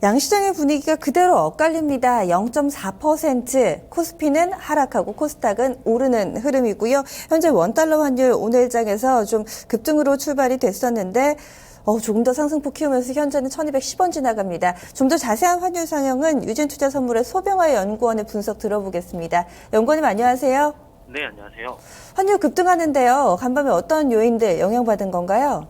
양시장의 분위기가 그대로 엇갈립니다. 0.4%, 코스피는 하락하고 코스닥은 오르는 흐름이고요. 현재 원달러 환율 오늘장에서 좀 급등으로 출발이 됐었는데 조금 더 상승폭 키우면서 현재는 1210원 지나갑니다. 좀 더 자세한 환율 상황은 유진투자선물의 소병화 연구원의 분석 들어보겠습니다. 연구원님 안녕하세요. 네, 안녕하세요. 환율 급등하는데요. 간밤에 어떤 요인들 영향받은 건가요?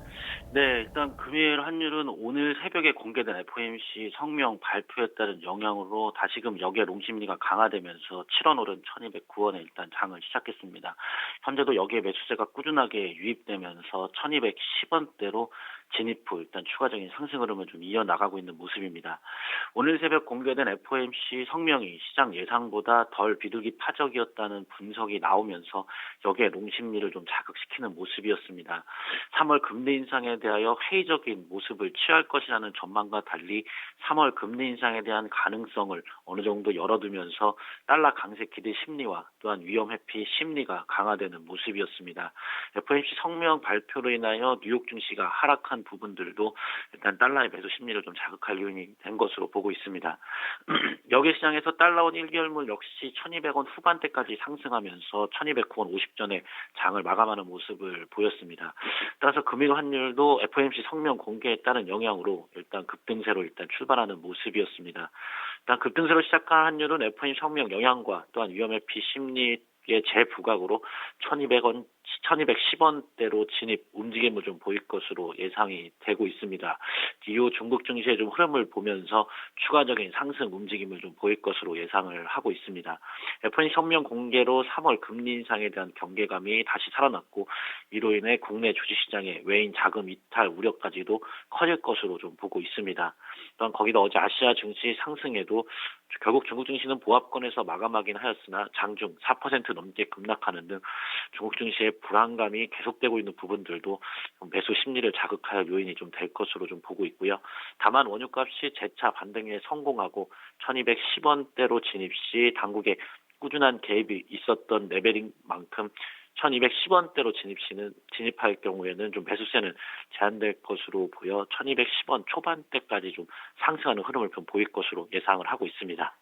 네, 일단 금일 환율은 오늘 새벽에 공개된 FOMC 성명 발표에 따른 영향으로 다시금 역의 롱심리가 강화되면서 7원 오른 1209원에 일단 장을 시작했습니다. 현재도 역의 매수세가 꾸준하게 유입되면서 1210원대로 진입 후 일단 추가적인 상승 흐름을 좀 이어나가고 있는 모습입니다. 오늘 새벽 공개된 FOMC 성명이 시장 예상보다 덜 비둘기 파적이었다는 분석이 나오면서 역의 롱심리를 좀 자극시키는 모습이었습니다. 3월 금리 인상에 대하여 회의적인 모습을 취할 것이라는 전망과 달리 3월 금리 인상에 대한 가능성을 어느 정도 열어두면서 달러 강세 기대 심리와 또한 위험 회피 심리가 강화되는 모습이었습니다. FOMC 성명 발표로 인하여 뉴욕 증시가 하락한 부분들도 일단 달러의 매수 심리를 좀 자극할 요인이 된 것으로 보고 있습니다. 역의 시장에서 달러원 1개월물 역시 1200원 후반대까지 상승하면서 1209원 50전에 장을 마감하는 모습을 보였습니다. 따라서 금일 환율도 FOMC 성명 공개에 따른 영향으로 일단 급등세로 일단 출발하는 모습이었습니다. 일단 급등세로 시작한 환율은 FOMC 성명 영향과 또한 위험회피 심리의 재부각으로 1210원대로 진입 움직임을 좀 보일 것으로 예상이 되고 있습니다. 이후 중국 증시의 좀 흐름을 보면서 추가적인 상승 움직임을 좀 보일 것으로 예상을 하고 있습니다. FOMC 성명 공개로 3월 금리 인상에 대한 경계감이 다시 살아났고 이로 인해 국내 주식시장의 외인 자금 이탈 우려까지도 커질 것으로 좀 보고 있습니다. 또한 거기다 어제 아시아 증시 상승에도 결국 중국 증시는 보합권에서 마감하긴 하였으나 장중 4% 넘게 급락하는 등 중국 증시의 불안감이 계속되고 있는 부분들도 매수 심리를 자극할 요인이 좀 될 것으로 좀 보고 있고요. 다만 원유값이 재차 반등에 성공하고 1210원대로 진입 시 당국의 꾸준한 개입이 있었던 레벨인 만큼 1210원대로 진입할 경우에는 좀 매수세는 제한될 것으로 보여 1210원 초반대까지 좀 상승하는 흐름을 좀 보일 것으로 예상을 하고 있습니다.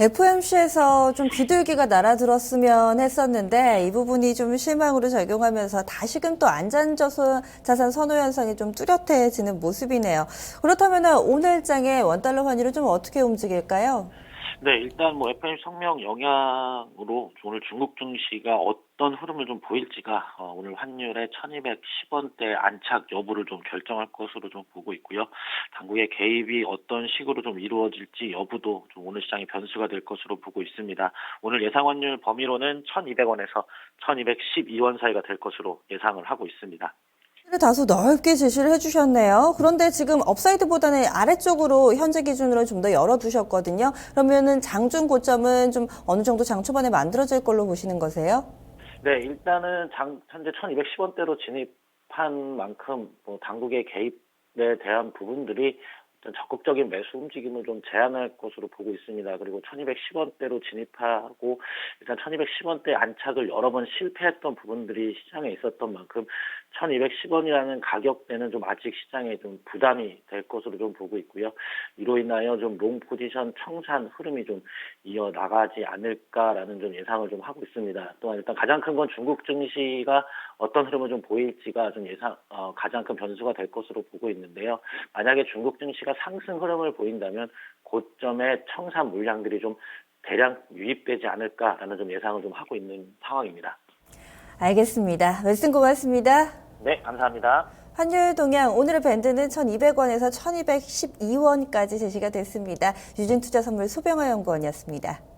FOMC에서 좀 비둘기가 날아들었으면 했었는데 이 부분이 좀 실망으로 작용하면서 다시금 또 안전자산 선호 현상이 좀 뚜렷해지는 모습이네요. 그렇다면 오늘장의 원달러 환율은 좀 어떻게 움직일까요? 네, 일단 FOMC 성명 영향으로 오늘 중국 증시가 어떤 흐름을 좀 보일지가 오늘 환율의 1210원대 안착 여부를 좀 결정할 것으로 좀 보고 있고요. 당국의 개입이 어떤 식으로 좀 이루어질지 여부도 좀 오늘 시장의 변수가 될 것으로 보고 있습니다. 오늘 예상 환율 범위로는 1200원에서 1212원 사이가 될 것으로 예상을 하고 있습니다. 다소 넓게 제시를 해주셨네요. 그런데 지금 업사이드보다는 아래쪽으로 현재 기준으로 좀 더 열어두셨거든요. 그러면은 장중 고점은 좀 어느 정도 장 초반에 만들어질 걸로 보시는 거세요? 네, 일단은 현재 1210원대로 진입한 만큼 당국의 개입에 대한 부분들이 적극적인 매수 움직임을 좀 제한할 것으로 보고 있습니다. 그리고 1210원대로 진입하고 일단 1210원대 안착을 여러 번 실패했던 부분들이 시장에 있었던 만큼 1210원이라는 가격대는 좀 아직 시장에 좀 부담이 될 것으로 좀 보고 있고요. 이로 인하여 좀 롱 포지션 청산 흐름이 좀 이어나가지 않을까라는 좀 예상을 좀 하고 있습니다. 또한 일단 가장 큰 건 중국 증시가 어떤 흐름을 좀 보일지가 좀 가장 큰 변수가 될 것으로 보고 있는데요. 만약에 중국 증시가 상승 흐름을 보인다면 고점의 청산 물량들이 좀 대량 유입되지 않을까라는 좀 예상을 좀 하고 있는 상황입니다. 알겠습니다. 말씀 고맙습니다. 네, 감사합니다. 환율 동향 오늘의 밴드는 1200원에서 1212원까지 제시가 됐습니다. 유진투자선물 소병화 연구원이었습니다.